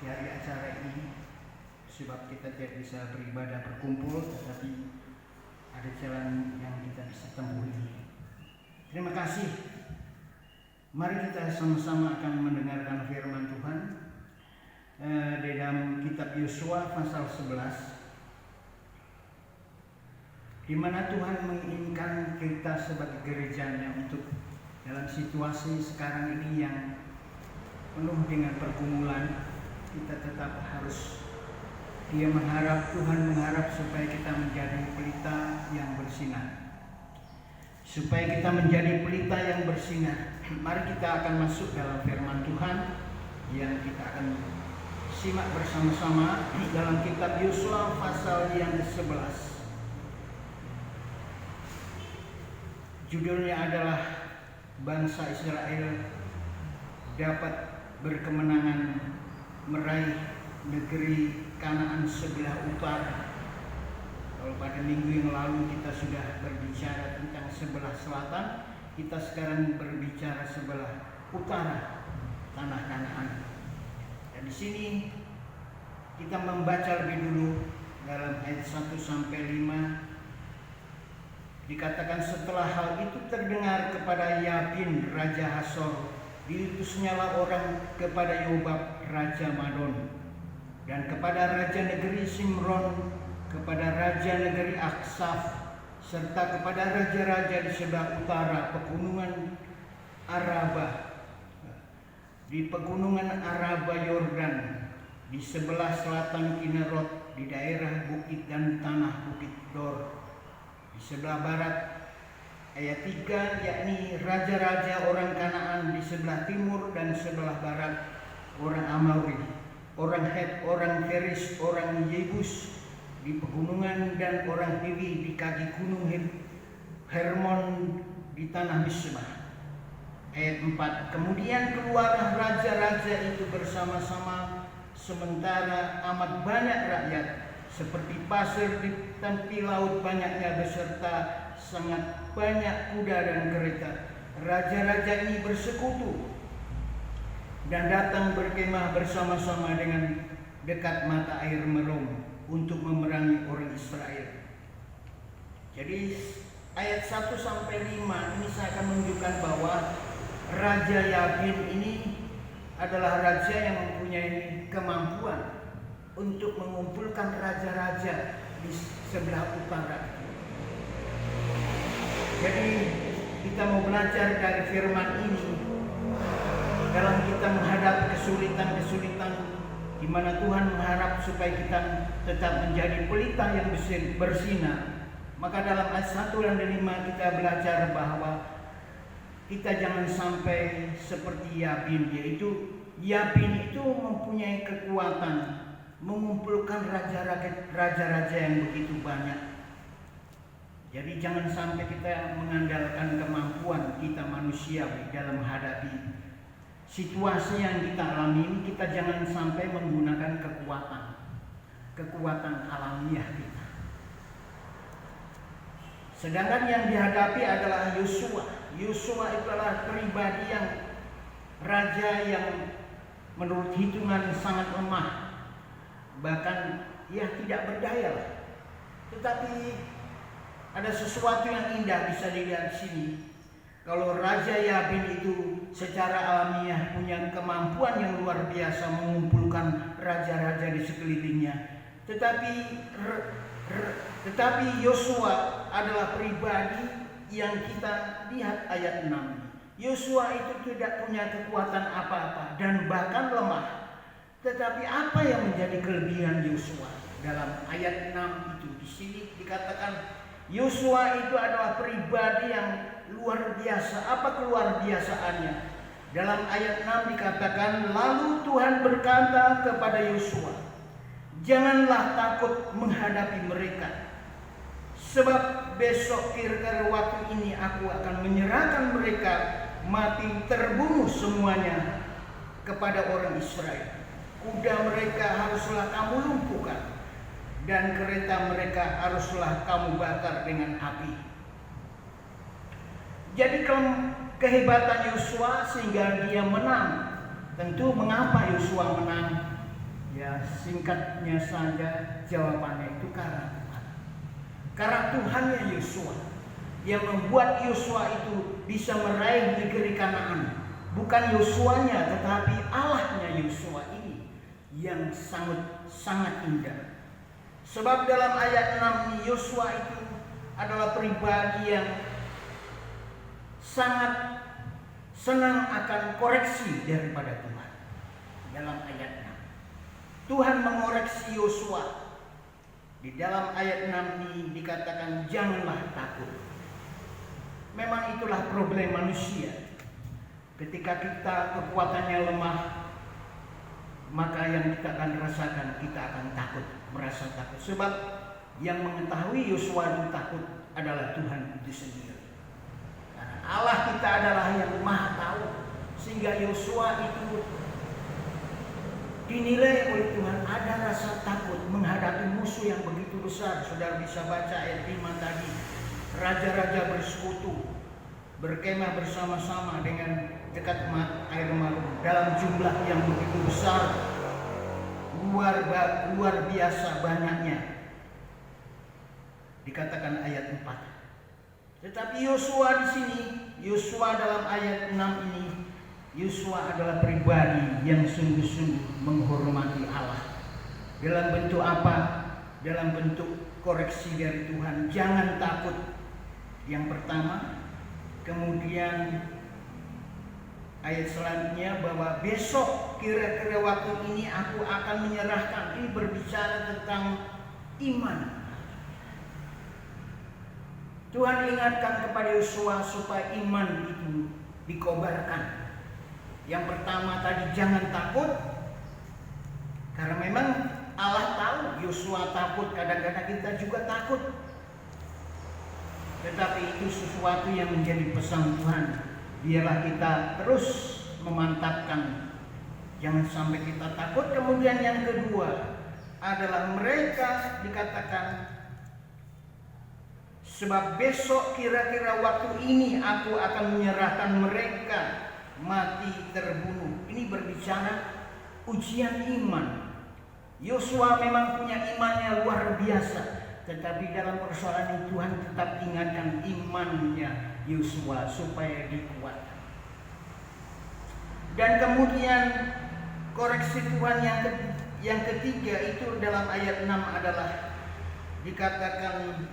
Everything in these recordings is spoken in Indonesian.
di hari acara ini, sebab kita tidak bisa beribadah berkumpul, tetapi ada jalan yang kita bisa tempuh ini. Terima kasih. Mari kita sama-sama akan mendengarkan firman Tuhan di dalam kitab Yosua pasal 11, di mana Tuhan menginginkan kita sebagai gerejanya untuk dalam situasi sekarang ini yang penuh dengan pergumulan, kita tetap harus Tuhan mengharap supaya kita menjadi pelita yang bersinar. Supaya kita menjadi pelita yang bersinar, mari kita akan masuk dalam firman Tuhan yang kita akan simak bersama-sama dalam kitab Yosua pasal yang ke-11. Judulnya adalah bangsa Israel dapat berkemenangan meraih negeri Kanaan sebelah utara. Kalau pada minggu yang lalu kita sudah berbicara tentang sebelah selatan, kita sekarang berbicara sebelah utara tanah Kanaan. Dan di sini kita membaca lebih dulu dalam ayat 1 sampai 5. Dikatakan setelah hal itu terdengar kepada Yabin Raja Hasor, diutusnyalah orang kepada Yobab Raja Madon, dan kepada Raja Negeri Simron, kepada Raja Negeri Aksaf, serta kepada raja-raja di sebelah utara pegunungan Araba, di pegunungan Araba Yordan, di sebelah selatan Kinerot, di daerah bukit dan tanah bukit Dor, di sebelah barat. Ayat 3, yakni raja-raja orang Kanaan di sebelah timur dan sebelah barat, orang Amori, orang Het, orang Feris, orang Yebus di pegunungan, dan orang Hiwi di kaki gunung Hermon di tanah Misbah. Ayat 4, kemudian keluarlah raja-raja itu bersama-sama, sementara amat banyak rakyat seperti pasir di tepi laut banyaknya, beserta sangat banyak kuda dan kereta. Raja-raja ini bersekutu dan datang berkemah bersama-sama dengan dekat mata air Merom untuk memerangi orang Israel. Jadi ayat 1 sampai 5 ini saya akan menunjukkan bahwa Raja Yabin ini adalah raja yang mempunyai kemampuan untuk mengumpulkan raja-raja di sebelah utara. Jadi kita mau belajar dari firman ini dalam kita menghadapi kesulitan-kesulitan di mana Tuhan mengharap supaya kita tetap menjadi pelita yang bersinar. Maka dalam ayat 1 dan 5 kita belajar bahwa kita jangan sampai seperti Yabin, yaitu Yabin itu mempunyai kekuatan mengumpulkan raja-raja yang begitu banyak. Jadi jangan sampai kita mengandalkan kemampuan kita manusiawi dalam menghadapi situasi yang kita alami ini. Kita jangan sampai menggunakan kekuatan alamiah kita. Sedangkan yang dihadapi adalah Yosua. Yosua itu adalah pribadi yang raja yang menurut hitungan sangat lemah, bahkan tidak berdaya. Tetapi ada sesuatu yang indah bisa dilihat di sini. Kalau Raja Yabin itu secara alamiah punya kemampuan yang luar biasa mengumpulkan raja-raja di sekelilingnya, tetapi Yosua adalah pribadi yang kita lihat ayat 6. Yosua itu tidak punya kekuatan apa-apa dan bahkan lemah. Tetapi apa yang menjadi kelebihan Yosua? Dalam ayat 6 itu di sini dikatakan Yosua itu adalah pribadi yang luar biasa. Apa keluar biasaannya? Dalam ayat 6 dikatakan, lalu Tuhan berkata kepada Yosua, janganlah takut menghadapi mereka, sebab besok kira-kira waktu ini aku akan menyerahkan mereka mati terbunuh semuanya kepada orang Israel. Kuda mereka haruslah kamu lumpuhkan, dan kereta mereka haruslah kamu bakar dengan api. Jadi kehebatan Yosua sehingga dia menang. Tentu mengapa Yosua menang? Ya, singkatnya saja jawabannya itu karena Tuhan. Karena Tuhannya Yosua yang membuat Yosua itu bisa meraih negeri Kanaan. Bukan Yosuanya, tetapi Allahnya Yosua ini yang sangat indah. Sebab dalam ayat 6 ini Yosua itu adalah pribadi yang sangat senang akan koreksi daripada Tuhan. Dalam ayat 6 Tuhan mengoreksi Yosua. Di dalam ayat 6 ini dikatakan janganlah takut. Memang itulah problem manusia. Ketika kita kekuatannya lemah, maka yang kita akan rasakan, kita akan takut, merasa takut. Sebab yang mengetahui Yosua itu takut adalah Tuhan itu sendiri. Karena Allah kita adalah yang maha tahu. Sehingga Yosua itu dinilai oleh Tuhan ada rasa takut menghadapi musuh yang begitu besar. Saudara bisa baca ayat 5 tadi. Raja-raja bersekutu, berkemah bersama-sama dengan dekat air Marum dalam jumlah yang begitu besar, luar biasa banyaknya. Dikatakan ayat 4. Tetapi Yosua di sini, Yosua dalam ayat 6 ini, Yosua adalah pribadi yang sungguh-sungguh menghormati Allah. Dalam bentuk apa? Dalam bentuk koreksi dari Tuhan. Jangan takut. Yang pertama, kemudian ayat selanjutnya bahwa besok kira-kira waktu ini aku akan menyerahkan. Ini berbicara tentang iman. Tuhan ingatkan kepada Yosua supaya iman itu dikobarkan. Yang pertama tadi jangan takut. Karena memang Allah tahu Yosua takut, kadang-kadang kita juga takut. Tetapi itu sesuatu yang menjadi pesan Tuhan. Biarlah kita terus memantapkan. Jangan sampai kita takut. Kemudian yang kedua adalah mereka dikatakan, sebab besok kira-kira waktu ini aku akan menyerahkan mereka mati terbunuh. Ini berbicara ujian iman. Yosua memang punya imannya luar biasa. Tetapi dalam persoalan ini Tuhan tetap ingatkan imannya Yosua supaya dikuatkan. Dan kemudian koreksi Tuhan yang ketiga itu dalam ayat 6 adalah dikatakan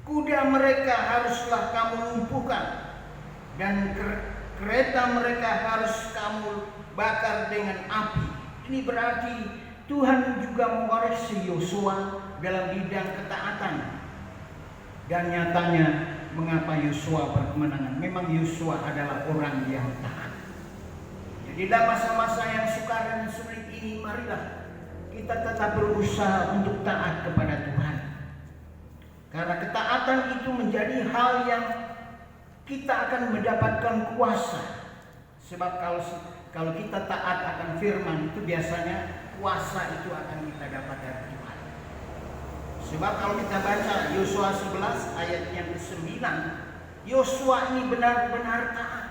kuda mereka haruslah kamu lumpuhkan dan kereta mereka harus kamu bakar dengan api. Ini berarti Tuhan juga mengoreksi Yosua dalam bidang ketaatan. Dan nyatanya mengapa Yosua berkemenangan? Memang Yosua adalah orang yang taat. Jadi dalam masa-masa yang sukar dan sulit ini, marilah kita tetap berusaha untuk taat kepada Tuhan. Karena ketaatan itu menjadi hal yang kita akan mendapatkan kuasa. Sebab kalau kita taat akan firman itu biasanya kuasa itu akan kita dapat dari Tuhan. Sebab kalau kita baca Yosua 11 ayat yang ke-9, Yosua ini benar-benar taat.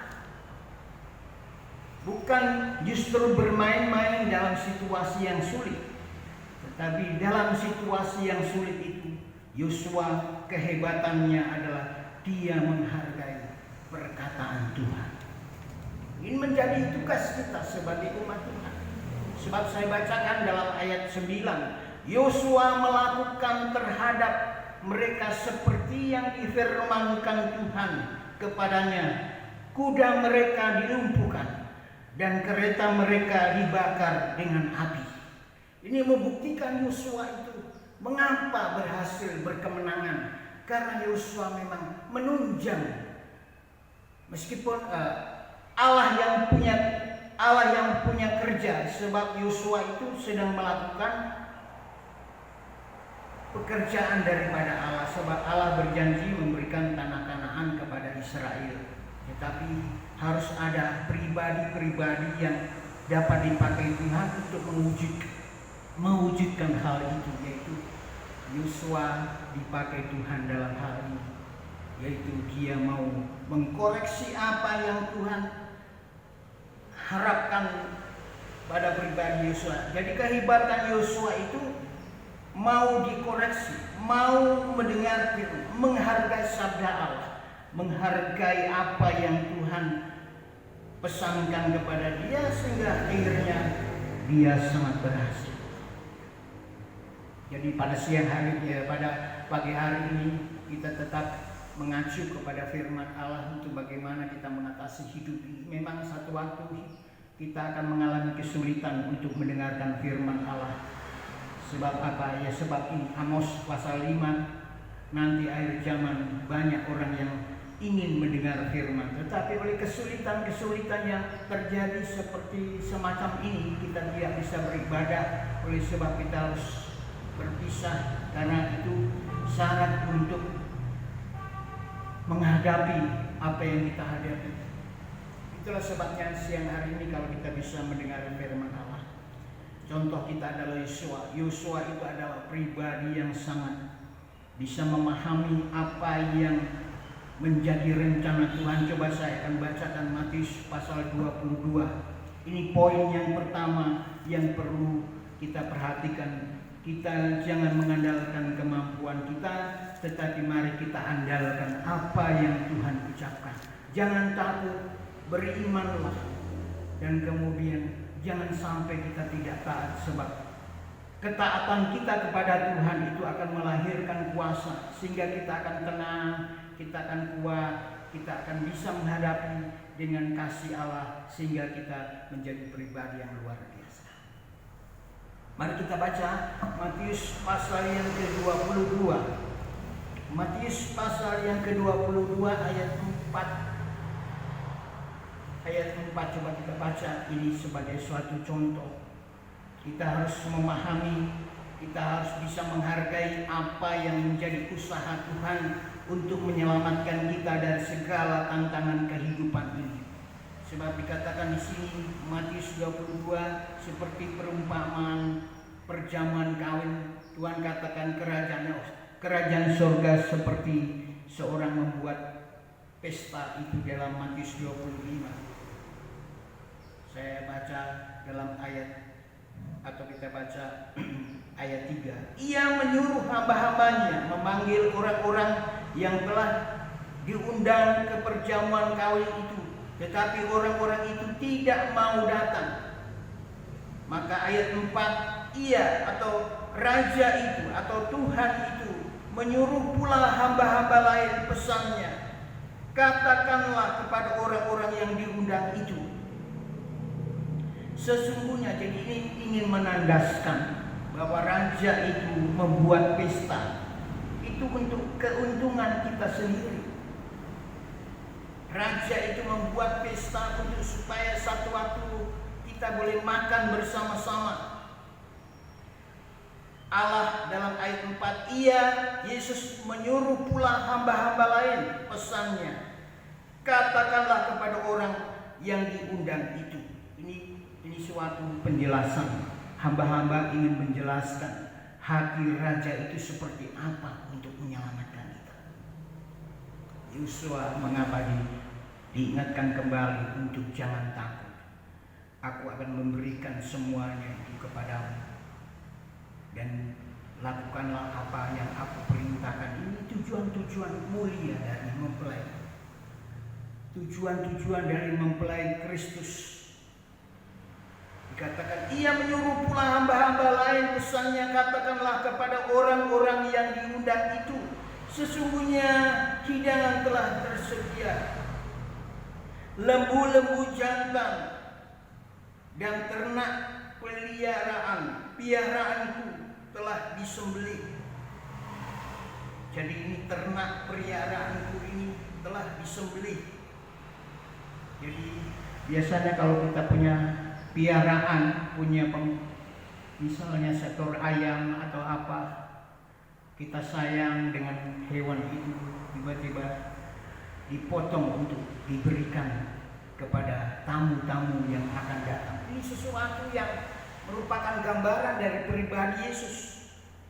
Bukan justru bermain-main dalam situasi yang sulit. Tetapi dalam situasi yang sulit itu, Yosua kehebatannya adalah dia menghargai perkataan Tuhan. Ini menjadi tugas kita sebagai umat Tuhan. Sebab saya bacakan dalam ayat 9, Yosua melakukan terhadap mereka seperti yang difirmankan Tuhan kepadanya. Kuda mereka dilumpuhkan dan kereta mereka dibakar dengan api. Ini membuktikan Yosua itu mengapa berhasil berkemenangan. Karena Yosua memang menunjang. Meskipun Allah yang punya kerja, sebab Yosua itu sedang melakukan pekerjaan daripada Allah. Sebab Allah berjanji memberikan tanah Kanaan kepada Israel. Tetapi harus ada pribadi-pribadi yang dapat dipakai Tuhan untuk mewujudkan hal itu, yaitu Yosua dipakai Tuhan dalam hal ini, yaitu dia mau mengkoreksi apa yang Tuhan harapkan pada pribadi Yosua. Jadi kehebatan Yosua itu mau dikoreksi, mau mendengar firman, menghargai sabda Allah, menghargai apa yang Tuhan pesankan kepada dia, sehingga akhirnya dia sangat berhasil. Jadi pada siang hari, pada pagi hari ini kita tetap mengacu kepada firman Allah untuk bagaimana kita mengatasi hidup ini. Memang satu waktu kita akan mengalami kesulitan untuk mendengarkan firman Allah. Sebab apa? Ya sebab ini Amos pasal 5, nanti akhir zaman banyak orang yang ingin mendengar firman, tetapi oleh kesulitan-kesulitan yang terjadi seperti semacam ini, kita tidak bisa beribadah. Oleh sebab kita harus berpisah, karena itu syarat untuk menghadapi apa yang kita hadapi. Itulah sebabnya siang hari ini kalau kita bisa mendengar firman Allah. Contoh kita adalah Yosua. Yosua itu adalah pribadi yang sangat bisa memahami apa yang menjadi rencana Tuhan. Coba saya akan bacakan Matius pasal 22. Ini poin yang pertama yang perlu kita perhatikan. Kita jangan mengandalkan kemampuan kita, tetapi mari kita andalkan apa yang Tuhan ucapkan. Jangan takut, berimanlah. Dan kemudian jangan sampai kita tidak taat, sebab ketaatan kita kepada Tuhan itu akan melahirkan kuasa, sehingga kita akan tenang, kita akan kuat, kita akan bisa menghadapi dengan kasih Allah, sehingga kita menjadi pribadi yang luar biasa. Mari kita baca Matius pasal yang ke-22. Matius pasal yang ke-22 ayat 4. Ayat 4 coba kita baca ini sebagai suatu contoh. Kita harus memahami, kita harus bisa menghargai apa yang menjadi usaha Tuhan untuk menyelamatkan kita dari segala tantangan kehidupan ini. Sebab dikatakan di sini Matius 22 seperti perumpamaan perjamuan kawin. Tuhan katakan kerajaan surga seperti seorang membuat pesta, itu dalam Matius 25. Saya baca dalam ayat, atau kita baca ayat 3. Ia menyuruh hamba-hambanya memanggil orang-orang yang telah diundang ke perjamuan kawin itu, tetapi orang-orang itu tidak mau datang. Maka ayat 4, ia atau raja itu atau Tuhan itu menyuruh pula hamba-hamba lain, pesannya, katakanlah kepada orang-orang yang diundang itu, sesungguhnya. Jadi ini ingin menandaskan bahwa raja itu membuat pesta itu untuk keuntungan kita sendiri. Raja itu membuat pesta untuk supaya satu waktu kita boleh makan bersama-sama. Allah dalam ayat 4, ia Yesus menyuruh pula hamba-hamba lain, pesannya, katakanlah kepada orang yang diundang itu. Ini suatu penjelasan. Hamba-hamba ingin menjelaskan hati raja itu seperti apa untuk menyelamatkan kita. Yosua mengapa diingatkan kembali untuk jangan takut. Aku akan memberikan semuanya itu kepadamu, dan lakukanlah apa yang aku perintahkan. Ini tujuan-tujuan mulia dari mempelai. Tujuan-tujuan dari mempelai Kristus. Dikatakan ia menyuruh pula hamba-hamba lain, pesannya, katakanlah kepada orang-orang yang diundang itu, sesungguhnya hidangan telah tersedia, lembu-lembu jantan dan ternak piaraanku telah disembelih. Jadi ini ternak piaraanku ini telah disembelih. Jadi biasanya kalau kita punya piaraan, punya misalnya seekor ayam atau apa, kita sayang dengan hewan itu, tiba-tiba dipotong untuk diberikan kepada tamu-tamu yang akan datang. Ini sesuatu yang merupakan gambaran dari pribadi Yesus,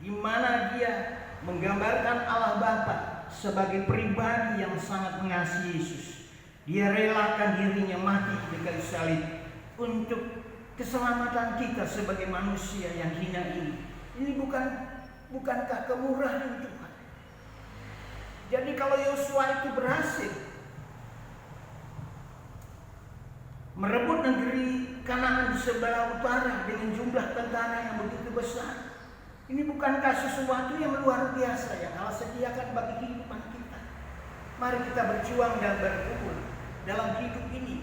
di mana dia menggambarkan Allah Bapa sebagai pribadi yang sangat mengasihi Yesus. Dia relakan dirinya mati di kayu salib untuk keselamatan kita sebagai manusia yang hina ini. Ini bukankah kemurahan Tuhan? Jadi kalau Yosua itu berhasil merebut negeri Kanaan di sebelah utara dengan jumlah tentara yang begitu besar, ini bukankah sesuatu yang luar biasa yang Allah sediakan bagi kehidupan kita? Mari kita berjuang dan berkumpul dalam hidup ini,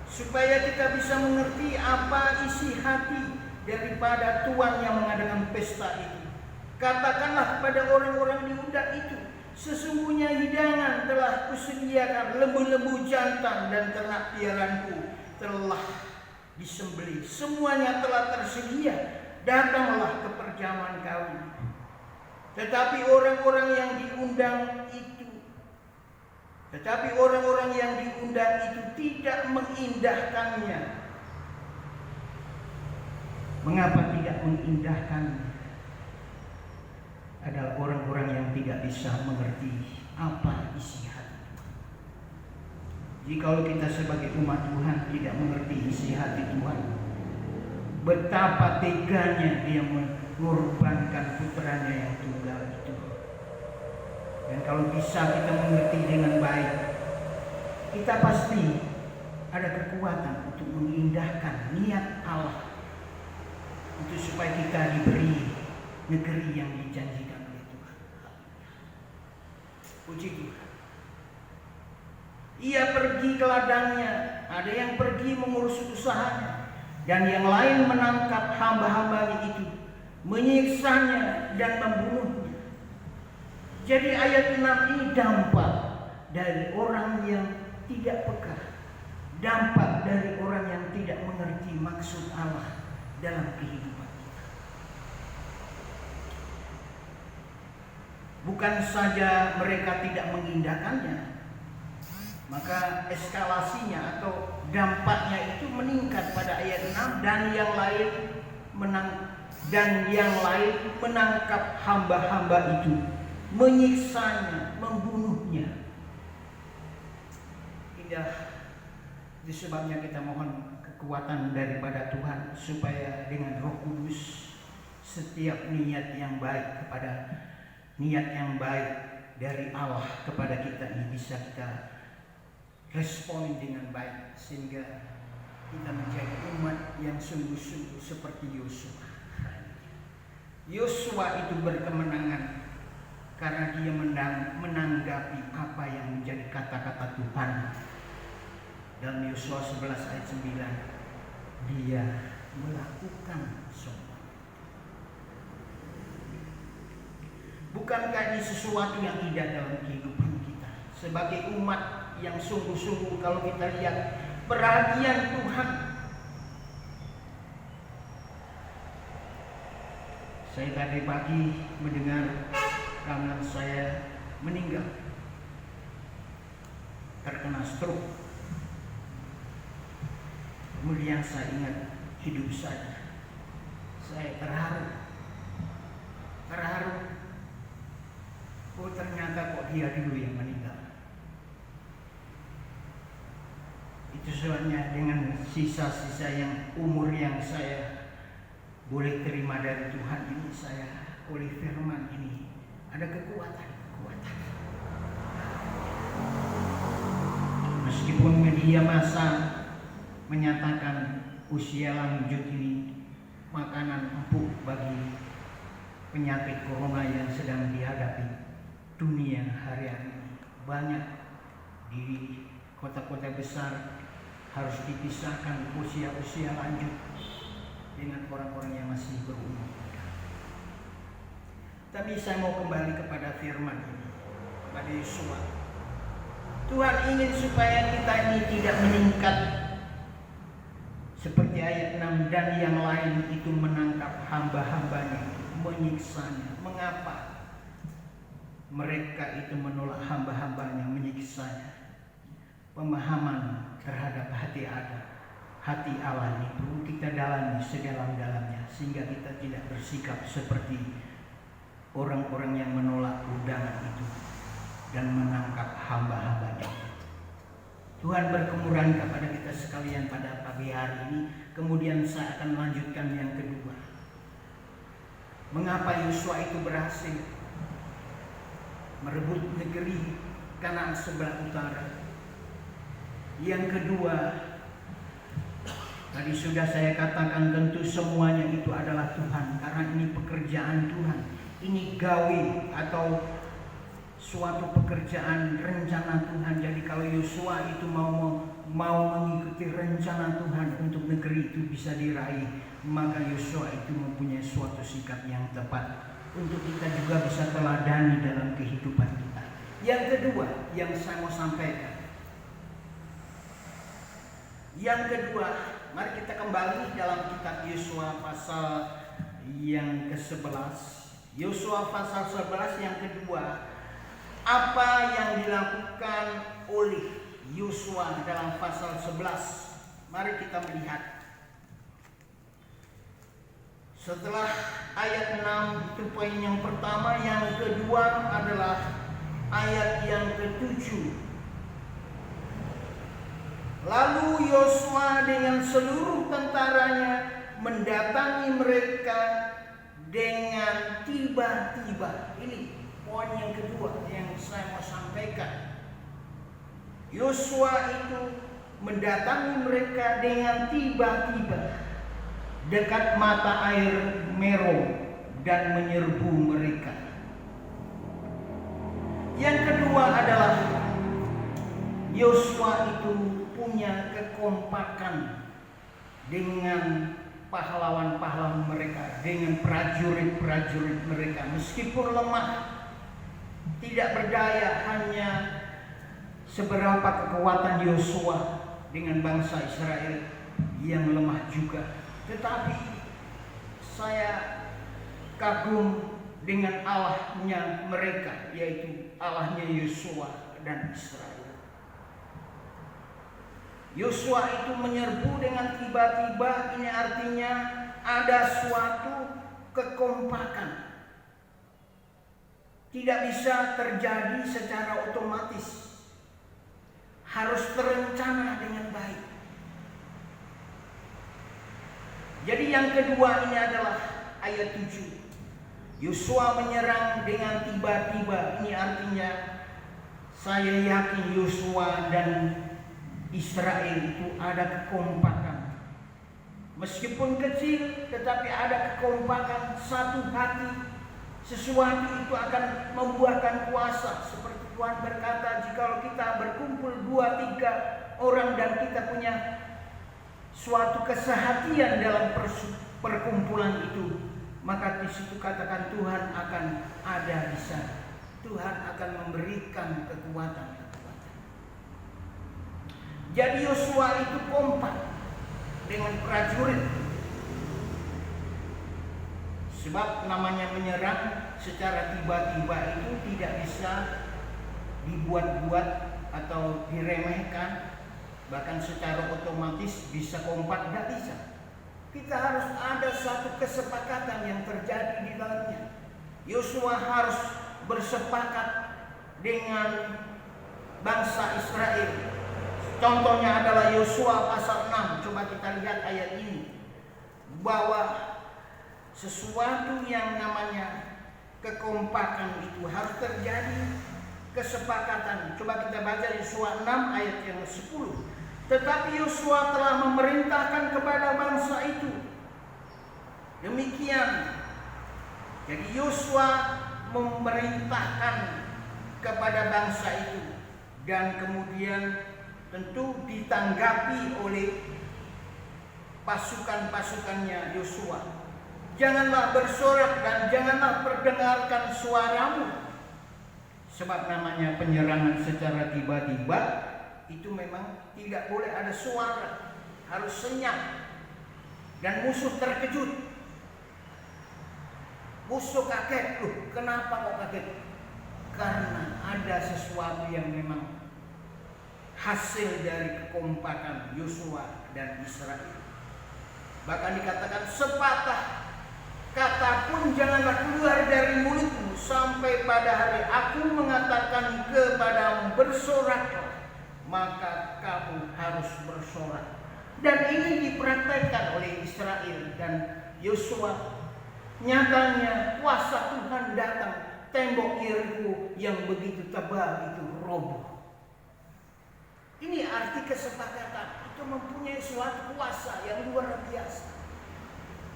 supaya kita bisa mengerti apa isi hati daripada Tuhan yang mengadakan pesta ini. Katakanlah kepada orang-orang diundang itu, sesungguhnya hidangan telah kusediakan, lembu-lembu jantan dan ternak piaranku telah disembelih, semuanya telah tersedia, datanglah ke perjamuan kami. Tetapi orang-orang yang diundang itu tidak mengindahkannya. Mengapa tidak mengindahkannya? Adalah orang-orang yang tidak bisa mengerti apa isi hati. Jikalau kita sebagai umat Tuhan tidak mengerti isi hati Tuhan, betapa teganya Dia mengorbankan putranya yang tunggal itu. Dan kalau bisa kita mengerti dengan baik, kita pasti ada kekuatan untuk mengindahkan niat Allah, untuk supaya kita diberi negeri yang dijanjikan oleh Tuhan. Puji Tuhan. Ia pergi ke ladangnya, ada yang pergi mengurus usahanya, dan yang lain menangkap hamba-hambanya itu, menyiksanya dan membunuhnya. Jadi ayat 6 ini dampak dari orang yang tidak peka, dampak dari orang yang tidak mengerti maksud Allah dalam kehidupan kita. Bukan saja mereka tidak mengindahkannya, maka eskalasinya atau dampaknya itu meningkat pada ayat 6, dan yang lain menangkap hamba-hamba itu, menyiksanya, membunuhnya. Indah. Itu sebabnya kita mohon kekuatan daripada Tuhan, supaya dengan Roh Kudus setiap niat yang baik dari Allah kepada kita ini bisa kita respon dengan baik, sehingga kita menjadi umat yang sungguh-sungguh seperti Yosua. Yosua itu berkemenangan karena dia menanggapi apa yang menjadi kata-kata Tuhan. Dalam Yosua 11 ayat 9, dia melakukan semua. Bukankah ini sesuatu yang indah dalam kehidupan kita sebagai umat yang sungguh-sungguh? Kalau kita lihat perhatian Tuhan, saya tadi pagi mendengar kawan saya meninggal, terkena stroke. Kemudian saya ingat hidup saya terharu. Oh, ternyata kok dia dulu yang meninggal. Itu sebabnya dengan sisa-sisa yang umur yang saya boleh terima dari Tuhan ini, saya oleh firman ini ada kekuatan. Meskipun media massa menyatakan usia lanjut ini makanan empuk bagi penyakit corona yang sedang dihadapi dunia hari-hari ini. Banyak di kota-kota besar harus dipisahkan usia-usia lanjut dengan orang-orang yang masih berumur. Tapi saya mau kembali kepada firman ini, kepada Yosua. Tuhan ingin supaya kita ini tidak meningkat seperti ayat 6, dan yang lain itu menangkap hamba-hambanya, menyiksanya. Mengapa mereka itu menolak hamba-hambanya, menyiksanya? Pemahaman terhadap hati Allah ini perlu kita dalami sedalam-dalamnya, sehingga kita tidak bersikap seperti orang-orang yang menolak undangan itu dan menangkap hamba-hambanya. Tuhan berkemuran kepada kita sekalian pada pagi hari ini. Kemudian saya akan melanjutkan yang kedua. Mengapa Yosua itu berhasil merebut negeri Kanaan sebelah utara? Yang kedua, tadi sudah saya katakan tentu semuanya itu adalah Tuhan, karena ini pekerjaan Tuhan. Ini gawe atau suatu pekerjaan rencana Tuhan. Jadi kalau Yosua itu mau mengikuti rencana Tuhan untuk negeri itu bisa diraih, maka Yosua itu mempunyai suatu sikap yang tepat untuk kita juga bisa teladani dalam kehidupan kita. Yang kedua yang saya mau sampaikan, mari kita kembali dalam kitab Yosua pasal yang ke-11. Yosua pasal 11 yang kedua. Apa yang dilakukan oleh Yosua dalam pasal 11? Mari kita melihat. Setelah ayat 6 itu poin yang pertama, yang kedua adalah ayat yang ke-7. Lalu Yosua dengan seluruh tentaranya mendatangi mereka dengan tiba-tiba. Ini poin yang kedua yang saya mau sampaikan. Yosua itu mendatangi mereka dengan tiba-tiba dekat mata air Merom dan menyerbu mereka. Yang kedua adalah Yosua itu punya kekompakan dengan pahlawan-pahlawan mereka, dengan prajurit-prajurit mereka. Meskipun lemah, tidak berdaya, hanya seberapa kekuatan Yosua dengan bangsa Israel yang lemah juga. Tetapi saya kagum dengan Allahnya mereka, yaitu Allahnya Yosua dan Israel. Yosua itu menyerbu dengan tiba-tiba. Ini artinya ada suatu kekompakan. Tidak bisa terjadi secara otomatis. Harus terencana dengan baik. Jadi yang kedua ini adalah ayat 7. Yosua menyerang dengan tiba-tiba. Ini artinya saya yakin Yosua dan Israel itu ada kekompakan. Meskipun kecil tetapi ada kekompakan, satu hati. Sesuatu itu akan membuahkan kuasa. Seperti Tuhan berkata, jikalau kita berkumpul 2-3 orang dan kita punya suatu kesehatian dalam perkumpulan itu, maka di situ katakan Tuhan akan ada di sana. Tuhan akan memberikan kekuatan. Jadi Yosua itu kompak dengan prajurit. Sebab namanya menyerang secara tiba-tiba itu tidak bisa dibuat-buat atau diremehkan. Bahkan secara otomatis bisa kompak, tidak bisa. Kita harus ada satu kesepakatan yang terjadi di dalamnya. Yosua harus bersepakat dengan bangsa Israel. Contohnya adalah Yosua pasal 6. Coba kita lihat ayat ini. Bahwa sesuatu yang namanya kekompakan itu harus terjadi kesepakatan. Coba kita baca Yosua 6 ayat yang 10. Tetapi Yosua telah memerintahkan kepada bangsa itu. Demikian. Jadi Yosua memerintahkan kepada bangsa itu. Dan kemudian tentu ditanggapi oleh pasukan-pasukannya Yosua. Janganlah bersorak dan janganlah perdengarkan suaramu. Sebab namanya penyerangan secara tiba-tiba itu memang tidak boleh ada suara. Harus senyap. Dan musuh terkejut. Musuh kaget. Loh, kenapa kok kaget? Karena ada sesuatu yang memang hasil dari kekompakan Yosua dan Israel. Bahkan dikatakan sepatah kata pun janganlah keluar dari mulutmu sampai pada hari aku mengatakan kepadamu bersoraklah maka kamu harus bersorak. Dan ini dipraktekkan oleh Israel dan Yosua. Nyatanya kuasa Tuhan datang, tembok Yeriko yang begitu tebal itu roboh. Ini arti kesepakatan, itu mempunyai suatu kuasa yang luar biasa.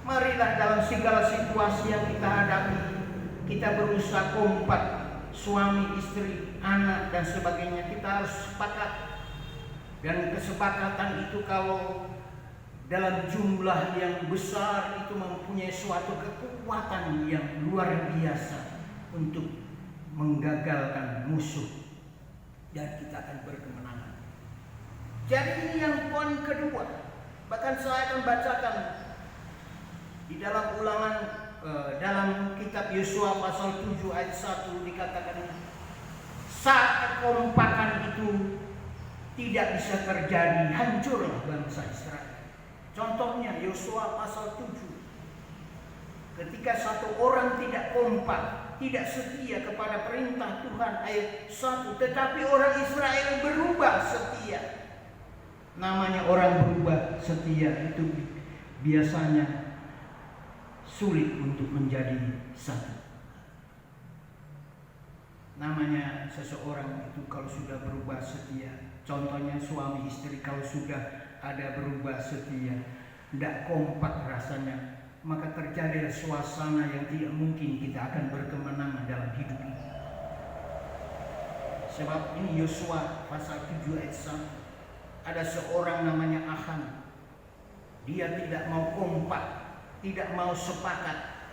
Marilah dalam segala situasi yang kita hadapi, kita berusaha kompak, suami, istri, anak dan sebagainya, kita harus sepakat. Dan kesepakatan itu kalau dalam jumlah yang besar itu mempunyai suatu kekuatan yang luar biasa untuk menggagalkan musuh, dan kita akan berkemenangan. Jadi ini yang poin kedua. Bahkan saya akan bacakan di dalam Ulangan, dalam kitab Yosua pasal 7 ayat 1 dikatakan, saat kekompakan itu tidak bisa terjadi, hancurlah bangsa Israel. Contohnya Yosua pasal 7. Ketika satu orang tidak kompak, tidak setia kepada perintah Tuhan ayat 1, tetapi orang Israel berubah setia. Namanya orang berubah setia itu biasanya sulit untuk menjadi satu. Namanya seseorang itu kalau sudah berubah setia, contohnya suami istri kalau sudah ada berubah setia, tidak kompak rasanya, maka terjadi suasana yang tidak mungkin kita akan berkemenangan dalam hidup ini. Sebab ini Yosua pasal 7 ayat 1. Ada seorang namanya Achan. Dia tidak mau kompak, tidak mau sepakat.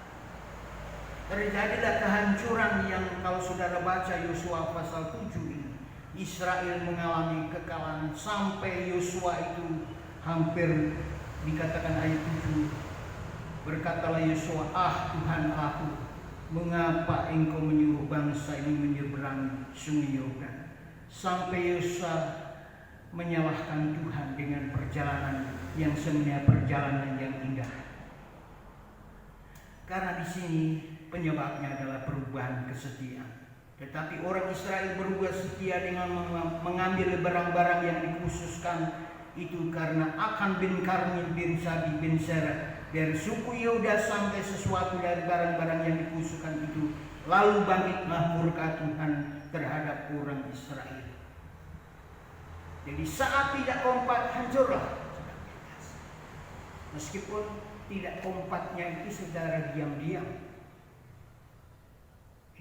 Terjadilah kehancuran yang kalau saudara baca Yosua pasal 7 ini, Israel mengalami kekalahan sampai Yosua itu hampir dikatakan ayat 7. Berkatalah Yosua, Tuhan aku, mengapa engkau menyuruh bangsa ini menyeberangi sungai Yordan? Sampai Yosua menyalahkan Tuhan dengan perjalanan yang sebenarnya perjalanan yang indah. Karena di sini penyebabnya adalah perubahan kesetiaan. Tetapi orang Israel berubah setia dengan mengambil barang-barang yang dikhususkan itu karena Achan bin Karmi bin Sabi bin Serah dari suku Yehuda sampai sesuatu dari barang-barang yang dikhususkan itu. Lalu bangkitlah murka Tuhan terhadap orang Israel. Jadi saat tidak kompak, hancurlah. Meskipun tidak kompaknya itu secara diam-diam.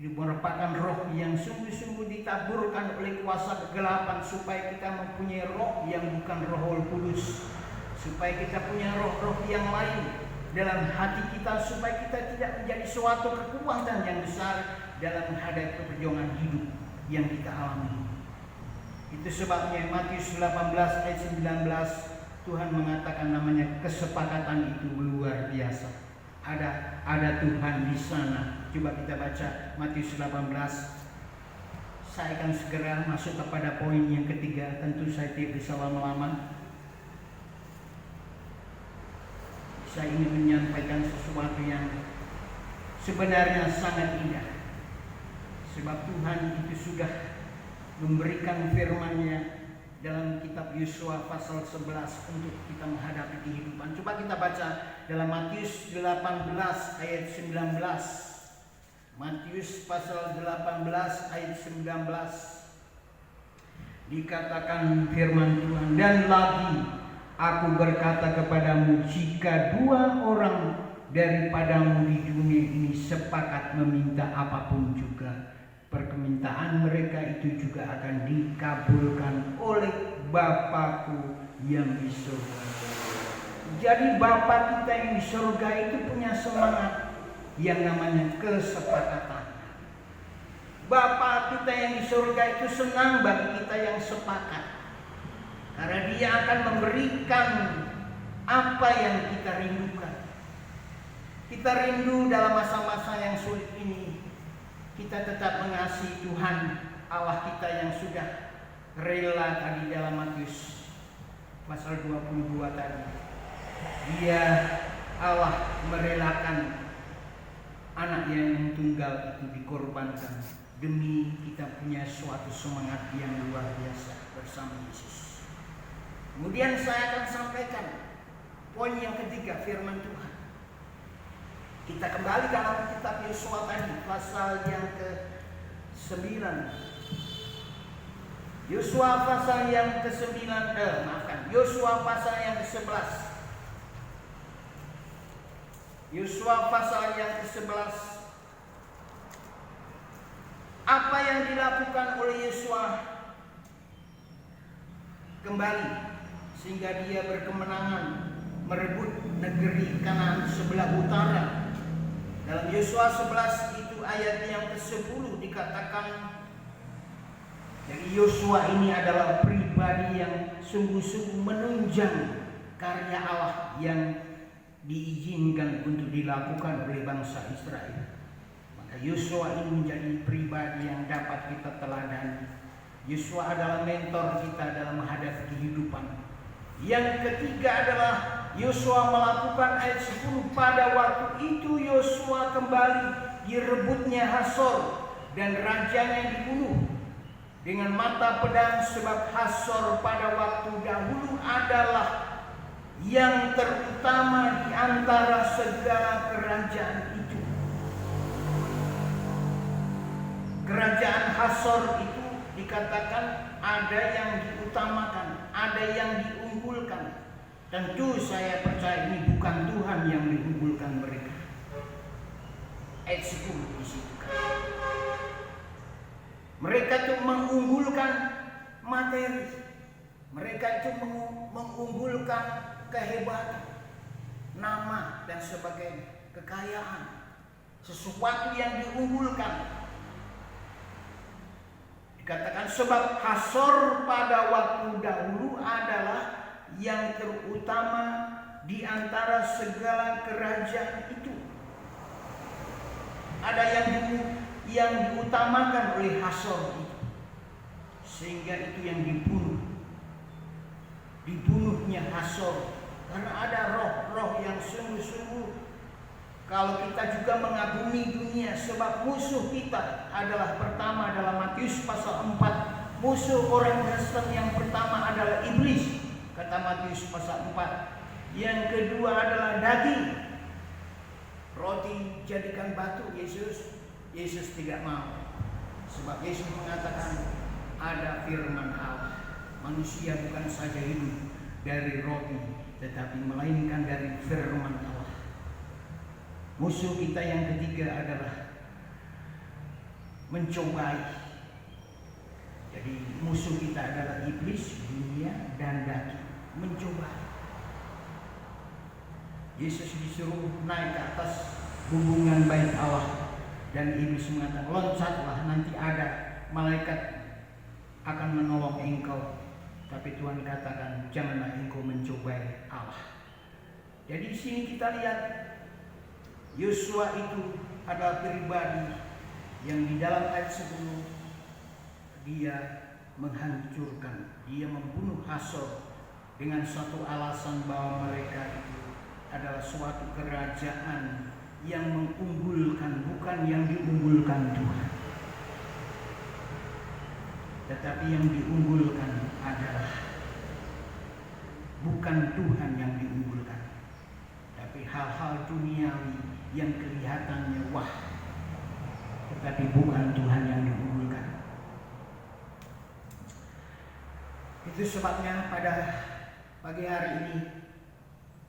Ini merupakan roh yang sungguh-sungguh ditaburkan oleh kuasa kegelapan supaya kita mempunyai roh yang bukan Roh Kudus, supaya kita punya roh-roh yang lain dalam hati kita, supaya kita tidak menjadi suatu kekuatan yang besar dalam menghadapi perjuangan hidup yang kita alami. Itu sebabnya Matius 18 ayat 19 Tuhan mengatakan namanya kesepakatan itu luar biasa. Ada Tuhan di sana. Coba kita baca Matius 18. Saya akan segera masuk kepada poin yang ketiga. Tentu saya tidak bisa lama-lama. Saya ingin menyampaikan sesuatu yang sebenarnya sangat indah. Sebab Tuhan itu sudah memberikan firman-Nya dalam kitab Yosua pasal 11 untuk kita menghadapi kehidupan. Coba kita baca dalam Matius 18 ayat 19. Matius pasal 18 ayat 19. Dikatakan firman Tuhan, dan lagi aku berkata kepadamu, jika dua orang daripadamu di dunia ini sepakat meminta apapun juga, permintaan mereka itu juga akan dikabulkan oleh Bapa-Ku yang di surga. Jadi Bapa kita yang di surga itu punya semangat yang namanya kesepakatan. Bapa kita yang di surga itu senang bagi kita yang sepakat, karena Dia akan memberikan apa yang kita rindukan. Kita rindu dalam masa-masa yang sulit ini, kita tetap mengasihi Tuhan Allah kita yang sudah rela tadi dalam Matius pasal 22 tadi. Dia Allah merelakan anaknya yang tunggal itu dikorbankan demi kita punya suatu semangat yang luar biasa bersama Yesus. Kemudian saya akan sampaikan poin yang ketiga, firman Tuhan. Kita kembali dalam kitab Yosua tadi, pasal yang ke-9. Yosua pasal yang ke-9, Yosua pasal yang ke-11. Yosua pasal yang ke-11. Apa yang dilakukan oleh Yosua kembali sehingga dia berkemenangan merebut negeri Kanaan sebelah utara. Dalam Yosua 11 itu ayat yang ke-10 dikatakan, jadi Yosua ini adalah pribadi yang sungguh-sungguh menunjang karya Allah yang diizinkan untuk dilakukan oleh bangsa Israel. Maka Yosua ini menjadi pribadi yang dapat kita teladani. Yosua adalah mentor kita dalam menghadapi kehidupan. Yang ketiga adalah Yosua melakukan ayat 10. Pada waktu itu Yosua kembali direbutnya Hasor dan rajanya dibunuh dengan mata pedang, sebab Hasor pada waktu dahulu adalah yang terutama di antara segala kerajaan itu. Kerajaan Hasor itu dikatakan ada yang diutamakan, ada yang diunggulkan. Tentu saya percaya ini bukan Tuhan yang diunggulkan mereka. Ayat 10 di situ kan. Mereka itu mengunggulkan materi. Mereka itu mengunggulkan kehebatan, nama dan sebagainya, kekayaan. Sesuatu yang diunggulkan. Dikatakan sebab Hasor pada waktu dahulu adalah yang terutama di antara segala kerajaan itu. Ada yang diutamakan oleh Hasor itu, sehingga itu yang dibunuhnya Hasor, karena ada roh-roh yang sungguh-sungguh. Kalau kita juga mengagumi dunia, sebab musuh kita adalah pertama dalam Matius pasal 4, musuh orang Kristen yang pertama adalah iblis, kata Matius pasal 4. Yang kedua adalah daging. Roti jadikan batu Yesus tidak mau. Sebab Yesus mengatakan ada firman Allah, manusia bukan saja hidup dari roti, tetapi melainkan dari firman Allah. Musuh kita yang ketiga adalah mencobai. Jadi musuh kita adalah iblis, dunia, dan daging. Mencobai. Yesus disuruh naik ke atas hubungan bait Allah, dan iblis mengatakan, loncatlah, nanti ada malaikat akan menolong engkau. Tapi Tuhan katakan, janganlah engkau mencobai Allah. Jadi di sini kita lihat Yosua itu adalah pribadi yang di dalam ayat 10 dia menghancurkan, dia membunuh Hasor dengan satu alasan bahwa mereka itu adalah suatu kerajaan yang mengunggulkan, bukan yang diunggulkan Tuhan. Tetapi yang diunggulkan adalah bukan Tuhan yang diunggulkan, tapi hal-hal duniawi yang kelihatannya wah, tetapi bukan Tuhan yang diunggulkan. Itu sebabnya pada pagi hari ini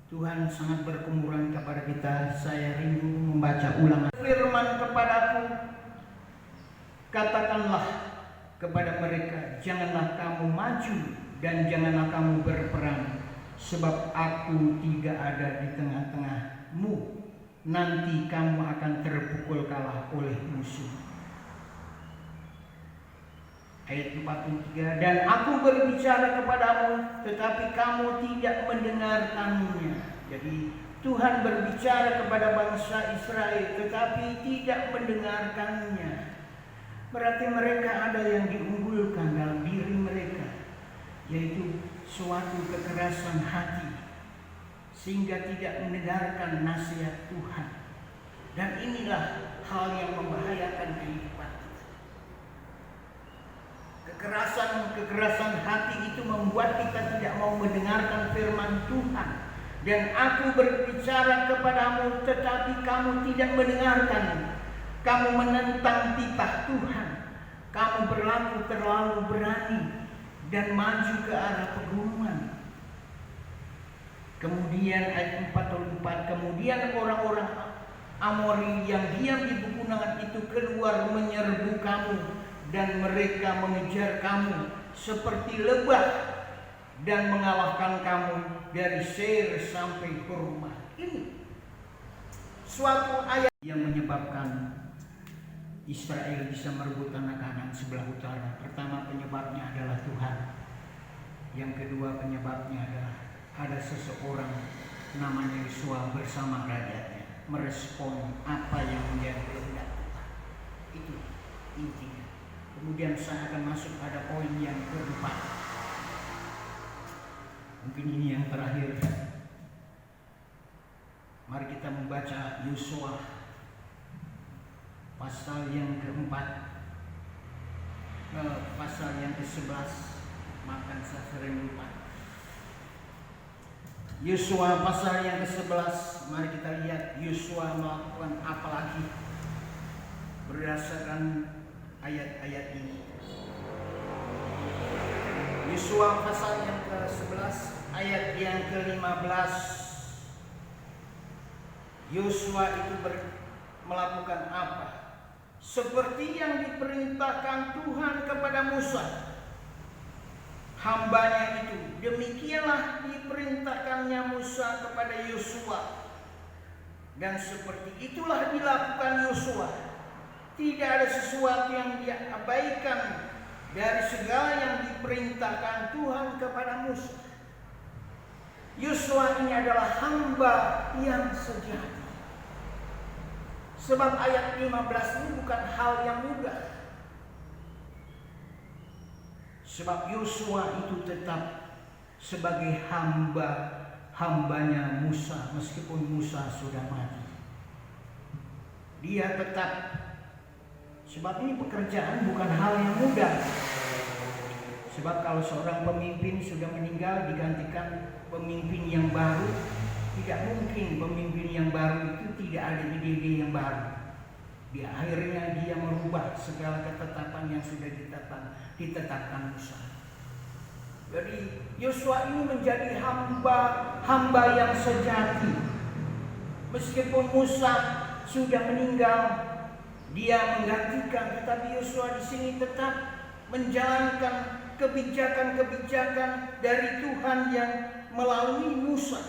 Tuhan sangat berkemuran kepada kita. Saya rindu membaca ulang firman kepadaku, katakanlah kepada mereka, janganlah kamu maju dan janganlah kamu berperang, sebab aku tidak ada di tengah-tengahmu. Nanti kamu akan terpukul kalah oleh musuh. Ayat 43, dan aku berbicara kepadamu, tetapi kamu tidak mendengarkannya. Jadi Tuhan berbicara kepada bangsa Israel, tetapi tidak mendengarkannya. Berarti mereka ada yang diunggulkan dalam diri mereka, yaitu suatu kekerasan hati, sehingga tidak mendengarkan nasihat Tuhan. Dan inilah hal yang membahayakan kehidupan kita. Kekerasan hati itu membuat kita tidak mau mendengarkan firman Tuhan. Dan aku berbicara kepadamu, tetapi kamu tidak mendengarkan. Kamu menentang titah Tuhan. Kamu berlaku terlalu berani dan maju ke arah pegunungan. Kemudian ayat 44, kemudian orang-orang Amori yang diam di pegunungan itu keluar menyerbu kamu, dan mereka mengejar kamu seperti lebah dan mengalahkan kamu dari Seir sampai Horma. Ini suatu ayat yang menyebabkan Israel bisa merebut tanah Kanaan sebelah utara. Pertama, penyebabnya adalah Tuhan. Yang kedua, penyebabnya adalah ada seseorang namanya Yosua bersama rajanya merespon apa yang menjadi kehendak Tuhan. Itu intinya. Kemudian saya akan masuk pada poin yang keempat. Mungkin ini yang terakhir. Mari kita membaca Yosua pasal yang keempat, pasal yang ke-11. Makan saya sering lupa. Yosua pasal yang ke-11. Mari kita lihat Yosua melakukan apa lagi berdasarkan ayat-ayat ini. Yosua pasal yang ke-11 ayat yang ke-15. Yosua itu melakukan apa? Seperti yang diperintahkan Tuhan kepada Musa, hambanya itu, demikianlah diperintahkannya Musa kepada Yosua, dan seperti itulah dilakukan Yosua. Tidak ada sesuatu yang dia abaikan dari segala yang diperintahkan Tuhan kepada Musa. Yosua ini adalah hamba yang sejati. Sebab ayat 15 ini bukan hal yang mudah. Sebab Yosua itu tetap sebagai hambanya Musa, meskipun Musa sudah mati. Dia tetap, sebab ini pekerjaan bukan hal yang mudah. Sebab kalau seorang pemimpin sudah meninggal digantikan pemimpin yang baru, tidak mungkin pemimpin yang baru itu tidak ada ide-ide yang baru. Di akhirnya dia merubah segala ketetapan yang sudah ditetapkan Musa. Jadi Yosua ini menjadi hamba yang sejati. Meskipun Musa sudah meninggal, dia menggantikan, tetapi Yosua di sini tetap menjalankan kebijakan-kebijakan dari Tuhan yang melalui Musa.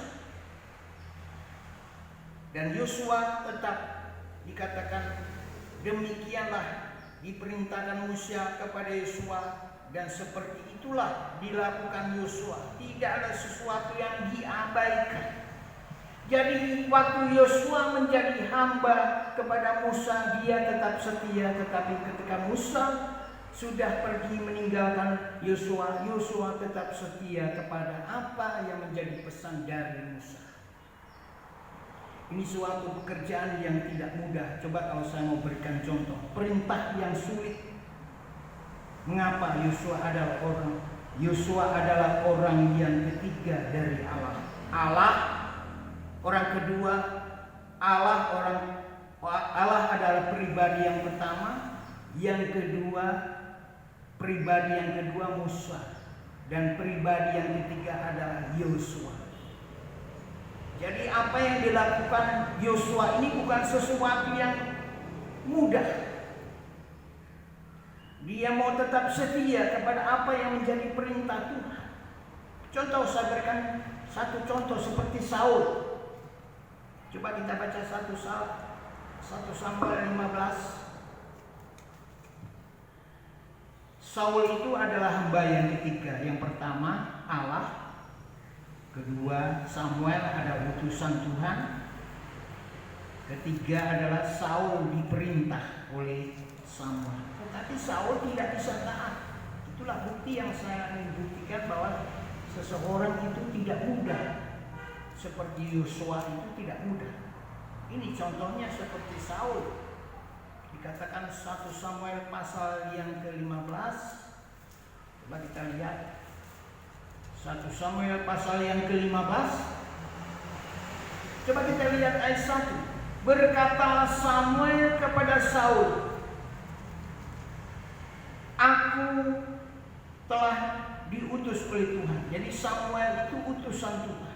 Dan Yosua tetap dikatakan demikianlah diperintahkan Musa kepada Yosua, dan seperti itulah dilakukan Yosua. Tidak ada sesuatu yang diabaikan. Jadi waktu Yosua menjadi hamba kepada Musa, dia tetap setia. Tetapi ketika Musa sudah pergi meninggalkan Yosua, Yosua tetap setia kepada apa yang menjadi pesan dari Musa. Ini suatu pekerjaan yang tidak mudah. Coba kalau saya mau berikan contoh, perintah yang sulit. Mengapa Yosua adalah orang yang ketiga dari Allah. Orang kedua, Allah adalah pribadi yang pertama, yang kedua pribadi yang kedua Musa, dan pribadi yang ketiga adalah Yosua. Jadi apa yang dilakukan Yosua ini bukan sesuatu yang mudah. Dia mau tetap setia kepada apa yang menjadi perintah Tuhan. Contoh, saya berikan satu contoh seperti Saul. Coba kita baca 1 Samuel 15. Saul itu adalah hamba yang ketiga. Yang pertama Allah, kedua Samuel ada utusan Tuhan, ketiga adalah Saul diperintah oleh Samuel. Tetapi Saul tidak bisa taat. Itulah bukti yang saya ingin buktikan bahwa seseorang itu tidak mudah. Seperti Yosua itu tidak mudah. Ini contohnya seperti Saul. Dikatakan 1 Samuel pasal yang ke-15 Coba kita lihat 1 Samuel pasal yang ke-15. Coba kita lihat ayat 1. Berkatalah Samuel kepada Saul, aku telah diutus oleh Tuhan. Jadi Samuel itu utusan Tuhan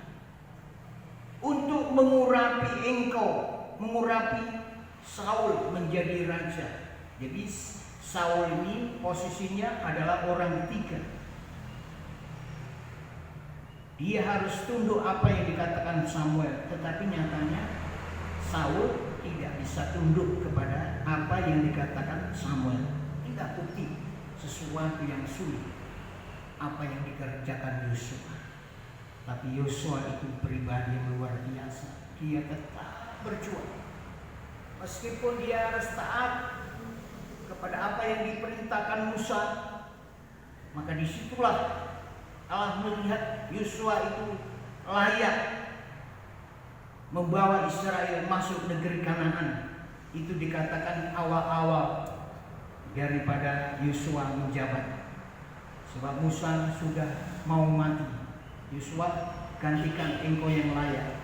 untuk mengurapi engkau, mengurapi Saul menjadi raja. Jadi Saul ini posisinya adalah orang ketiga. Dia harus tunduk apa yang dikatakan Samuel, tetapi nyatanya Saul tidak bisa tunduk kepada apa yang dikatakan Samuel. Tidak bukti sesuatu yang sulit apa yang dikerjakan Yosua. Tapi Yosua itu pribadi yang luar biasa. Dia tetap berjuang. Meskipun dia harus taat kepada apa yang diperintahkan Musa, maka disitulah Allah melihat Yosua itu layak membawa Israel masuk negeri Kanaan. Itu dikatakan awal-awal daripada Yosua menjabat. Sebab Musa sudah mau mati. Yosua, gantikan engkau yang layak.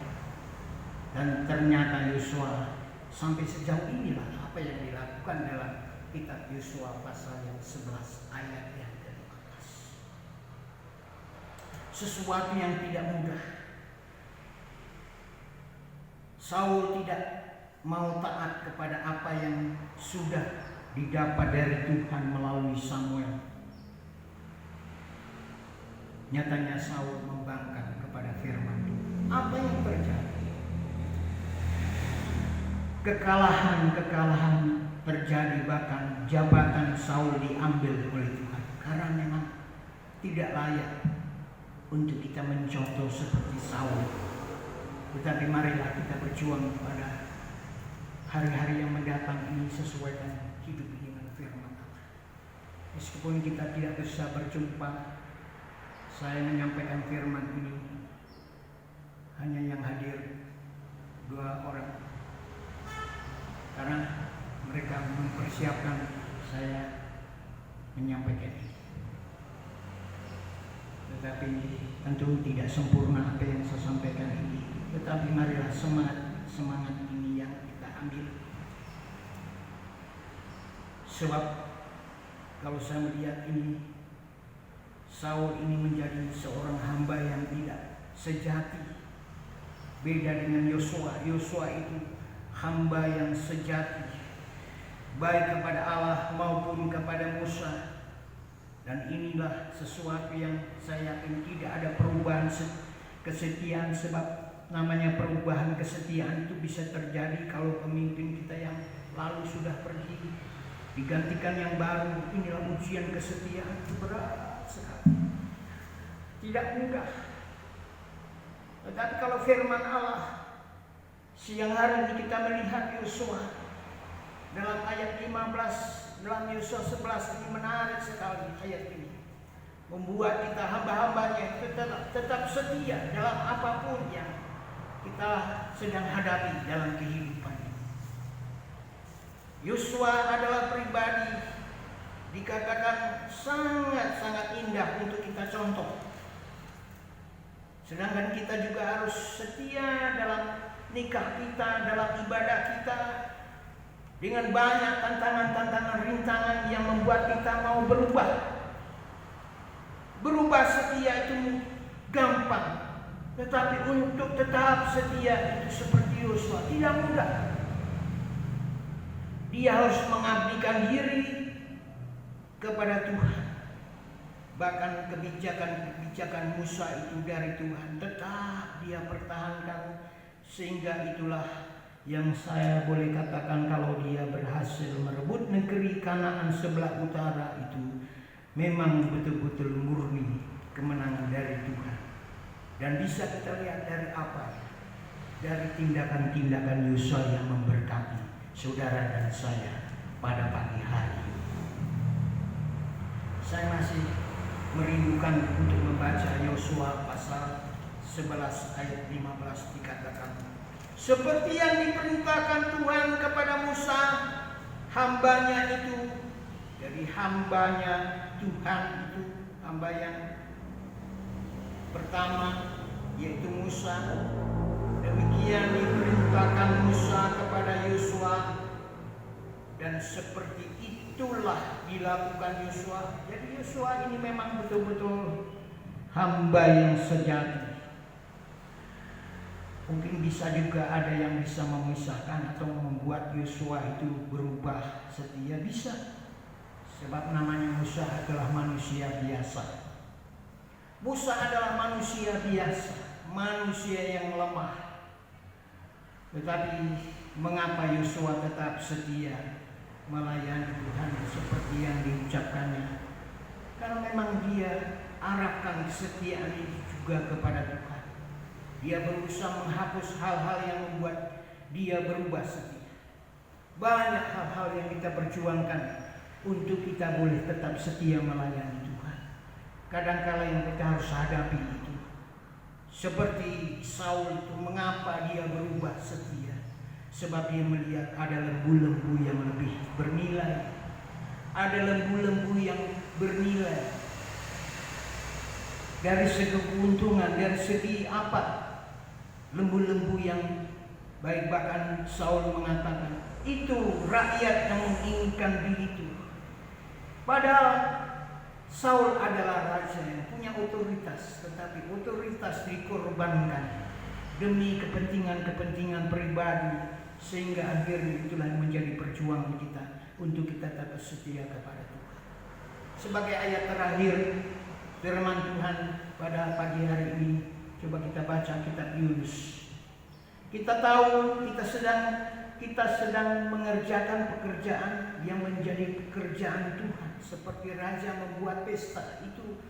Dan ternyata Yosua sampai sejauh inilah apa yang dilakukan dalam kitab Yosua pasal yang 11 ayat yang ke-15. Sesuatu yang tidak mudah. Saul tidak mau taat kepada apa yang sudah didapat dari Tuhan melalui Samuel. Nyatanya Saul membangkang kepada firman Tuhan. Apa yang terjadi? Kekalahan terjadi, bahkan jabatan Saul diambil oleh Tuhan karena memang tidak layak untuk kita mencontoh seperti Saul. Tetapi marilah kita berjuang pada hari-hari yang mendatang ini sesuai dengan hidup dengan firman Allah. Meskipun kita tidak bisa berjumpa, saya menyampaikan firman ini hanya yang hadir 2 orang. Karena mereka mempersiapkan saya menyampaikan ini. Tetapi tentu tidak sempurna apa yang saya sampaikan ini. Tetapi marilah semangat ini yang kita ambil. Sebab kalau saya melihat ini, Saul ini menjadi seorang hamba yang tidak sejati. Beda dengan Yosua. Yosua itu hamba yang sejati, baik kepada Allah maupun kepada Musa. Dan inilah sesuatu yang saya yakin tidak ada perubahan kesetiaan. Sebab namanya perubahan kesetiaan itu bisa terjadi kalau pemimpin kita yang lalu sudah pergi, digantikan yang baru. Inilah ujian kesetiaan, berat sekali, tidak mudah. Tetapi kalau firman Allah, siang hari ini kita melihat Yosua dalam ayat 15, dalam Yosua 11 ini menarik sekali ayat ini. Membuat kita hamba-hambanya tetap setia dalam apapun yang kita sedang hadapi dalam kehidupan. Yosua adalah pribadi dikatakan sangat-sangat indah untuk kita contoh. Sedangkan kita juga harus setia dalam nikah kita, dalam ibadah kita, dengan banyak tantangan-tantangan, rintangan yang membuat kita mau berubah. Berubah setia itu gampang, tetapi untuk tetap setia itu seperti Yosua tidak mudah. Dia harus mengabdikan diri kepada Tuhan. Bahkan kebijakan Musa itu dari Tuhan tetap dia pertahankan. Sehingga itulah yang saya boleh katakan, kalau dia berhasil merebut negeri Kanaan sebelah utara itu memang betul-betul murni kemenangan dari Tuhan. Dan bisa kita lihat dari apa? Dari tindakan-tindakan Yosua yang memberkati saudara dan saya pada pagi hari. Saya masih merindukan untuk membaca Yosua pasal 11 ayat 15 dikatakan, seperti yang diperintahkan Tuhan kepada Musa hambanya itu. Jadi hambanya Tuhan itu hamba yang pertama, yaitu Musa. Demikian diperintahkan Musa kepada Yosua, dan seperti itulah dilakukan Yosua. Jadi Yosua ini memang betul-betul hamba yang sejati. Mungkin bisa juga ada yang bisa memisahkan atau membuat Yosua itu berubah setia, bisa. Sebab namanya Musa adalah manusia biasa. Musa adalah manusia biasa, manusia yang lemah. Tetapi mengapa Yosua tetap setia melayani Tuhan seperti yang diucapkannya? Karena memang dia arahkan kesetiaan itu juga kepada Tuhan. Dia berusaha menghapus hal-hal yang membuat dia berubah setia. Banyak hal-hal yang kita perjuangkan untuk kita boleh tetap setia melayani Tuhan. Kadang-kala yang kita harus hadapi itu, seperti Saul itu, mengapa dia berubah setia? Sebab dia melihat ada lembu-lembu yang lebih bernilai. Ada lembu-lembu yang bernilai. Dari segi keuntungan, dari segi apa? Lembu-lembu yang baik, bahkan Saul mengatakan itu rakyat yang menginginkan begitu. Padahal Saul adalah raja yang punya otoritas, tetapi otoritas dikorbankan demi kepentingan-kepentingan pribadi, sehingga akhirnya itulah menjadi perjuangan kita untuk kita tetap setia kepada Tuhan. Sebagai ayat terakhir firman Tuhan pada pagi hari ini, coba kita baca kitab Yunus. Kita tahu kita sedang mengerjakan pekerjaan yang menjadi pekerjaan Tuhan, seperti raja membuat pesta. Itu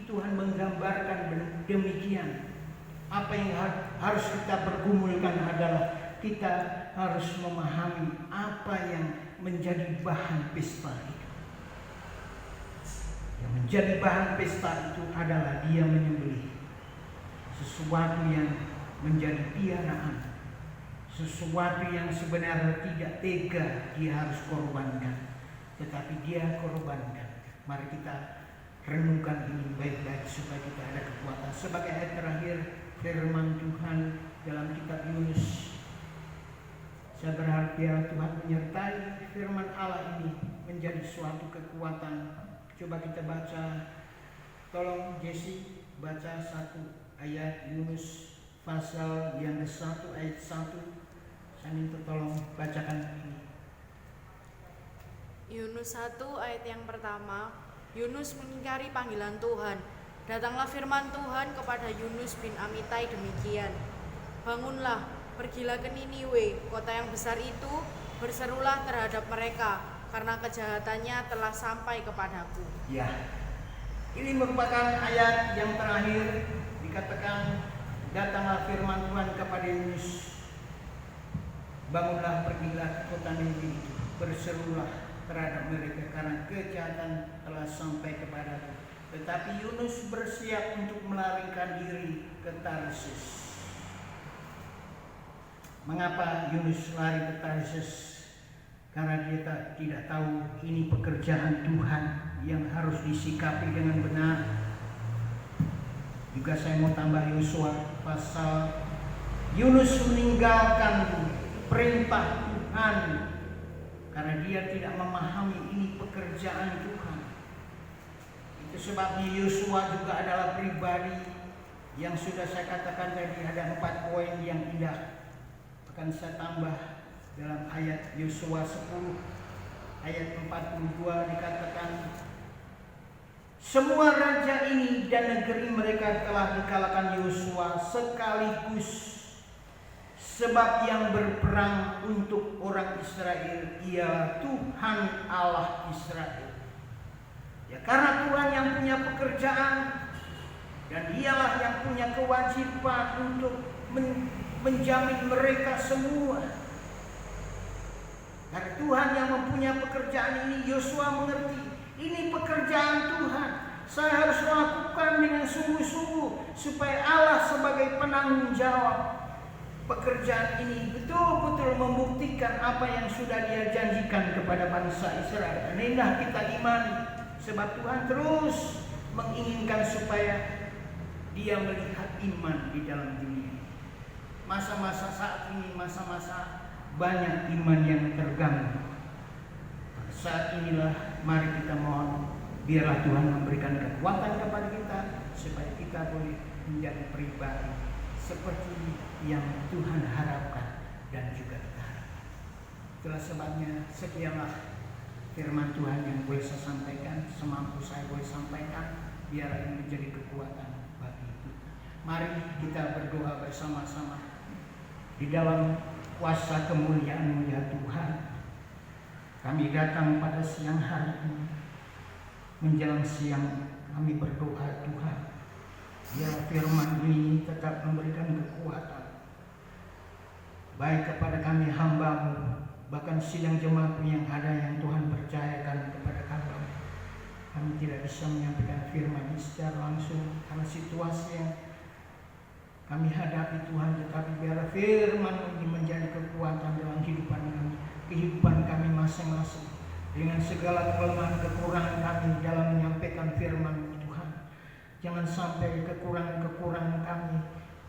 Tuhan menggambarkan demikian. Apa yang harus kita pergumulkan adalah kita harus memahami apa yang menjadi bahan pesta itu. Yang menjadi bahan pesta itu adalah dia menyembelih sesuatu yang menjadi piaraan, sesuatu yang sebenarnya tidak tega dia harus korbankan, tetapi dia korbankan. Mari kita renungkan ini baik-baik supaya kita ada kekuatan. Sebagai ayat terakhir firman Tuhan dalam kitab Yunus, saya berharap biar Tuhan menyertai firman Allah ini menjadi suatu kekuatan. Coba kita baca, tolong Jesse baca satu ayat Yunus pasal yang ke-1 ayat 1. Saya minta tolong bacakan ini. Yunus 1 ayat yang pertama. Yunus mengingkari panggilan Tuhan. Datanglah firman Tuhan kepada Yunus bin Amitai demikian. Bangunlah, pergilah ke Niniwe, kota yang besar itu, berserulah terhadap mereka, karena kejahatannya telah sampai kepadaku. Ya, ini merupakan ayat yang terakhir. Dikatakan, datanglah firman Tuhan kepada Yunus. Bangunlah, pergilah ke kota Niniwe itu, berserulah terhadap mereka, karena kejahatan telah sampai kepadaku. Tetapi Yunus bersiap untuk melarikan diri ke Tarsis. Mengapa Yunus lari ke Tarsis? Karena dia tidak tahu ini pekerjaan Tuhan yang harus disikapi dengan benar. Juga saya mau tambah Yosua pasal Yunus meninggalkan perintah Tuhan karena dia tidak memahami ini pekerjaan Tuhan. Itu sebabnya Yosua juga adalah pribadi yang sudah saya katakan tadi, ada 4 poin yang indah. Akan saya tambah dalam ayat Yosua 10 ayat 42 dikatakan, semua raja ini dan negeri mereka telah dikalahkan Yosua sekaligus, sebab yang berperang untuk orang Israel ialah Tuhan Allah Israel. Ya, karena Tuhan yang punya pekerjaan dan dialah yang punya kewajiban untuk menjamin mereka semua. Karena Tuhan yang mempunyai pekerjaan ini, Yosua mengerti ini pekerjaan Tuhan. Saya harus lakukan dengan sungguh-sungguh supaya Allah sebagai penanggung jawab pekerjaan ini betul-betul membuktikan apa yang sudah Dia janjikan kepada bangsa Israel. Dan inilah kita imani, sebab Tuhan terus menginginkan supaya dia melihat iman di dalam dunia. Masa-masa saat ini, masa-masa banyak iman yang terganggu. Saat inilah mari kita mohon, biarlah Tuhan memberikan kekuatan kepada kita supaya kita boleh menjadi pribadi seperti yang Tuhan harapkan dan juga kita harapkan. Itulah sebabnya sekianlah firman Tuhan yang boleh saya sampaikan, semampu saya boleh sampaikan, biar ini menjadi kekuatan bagi kita. Mari kita berdoa bersama-sama di dalam kuasa kemuliaan-Mu ya Tuhan. Kami datang pada siang hari ini, menjelang siang kami berdoa Tuhan, biar firman ini tetap memberikan kekuatan baik kepada kami hamba-Mu, bahkan sidang jemaat yang ada yang Tuhan percayakan kepada kami. Kami tidak bisa menyampaikan firman ini secara langsung karena situasi yang kami hadapi Tuhan, tetapi biar firman ini menjadi kekuatan dalam kehidupan kami masing-masing. Dengan segala kelemahan kekurangan kami dalam menyampaikan firman Tuhan, jangan sampai kekurangan kami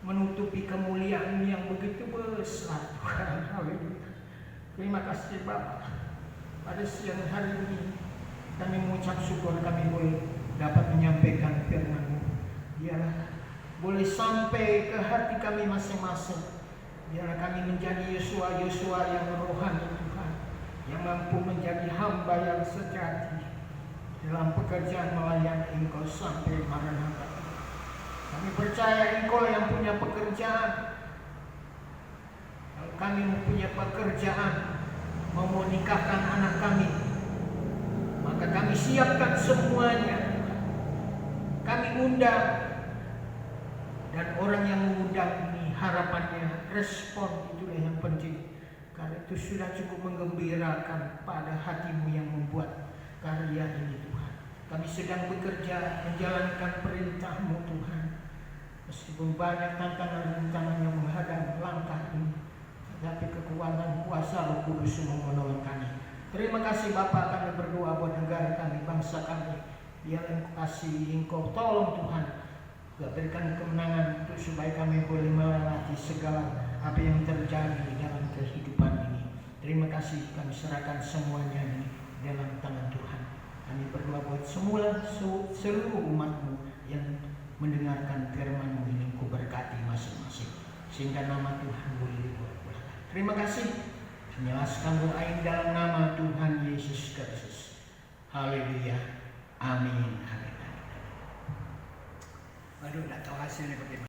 menutupi kemuliaan yang begitu besar Tuhan. Haleluya. Terima kasih Bapa. Pada siang hari ini kami mengucap syukur kami boleh dapat menyampaikan firman-Mu. Biarlah boleh sampai ke hati kami masing-masing. Biarlah kami menjadi Yosua yang rohani Tuhan, yang mampu menjadi hamba yang sejati dalam pekerjaan melayani Engkau sampai Maranatha. Kami percaya Engkau yang punya pekerjaan. Kalau kami mempunyai pekerjaan, mau menikahkan anak kami, maka kami siapkan semuanya. Kami undang, dan orang yang mengundang ini harapannya respon, itulah yang penting. Karena itu sudah cukup menggembirakan pada hatimu yang membuat karya ini Tuhan. Kami sedang bekerja menjalankan perintah-Mu Tuhan. Meskipun banyak tantangan-tantangan yang menghadap langkah ini, tetapi kekuatan kuasa Roh Kudus menolong kami. Terima kasih Bapa, kami berdoa buat negara kami, bangsa kami. Biar Engkau kasih, Engkau tolong Tuhan, berikan kemenangan untuk supaya kami boleh melewati segala apa yang terjadi dalam kehidupan ini. Terima kasih, kami serahkan semuanya ini dalam tangan Tuhan. Kami berdoa buat seluruh umat-Mu yang mendengarkan firman-Mu ini, Engkau berkati masing-masing, sehingga nama Tuhan boleh dimuliakan. Terima kasih. Menjelaskan doa ini dalam nama Tuhan Yesus Kristus. Haleluya. Amin. Amin. Aduh, tidak tahu hasilnya bagaimana.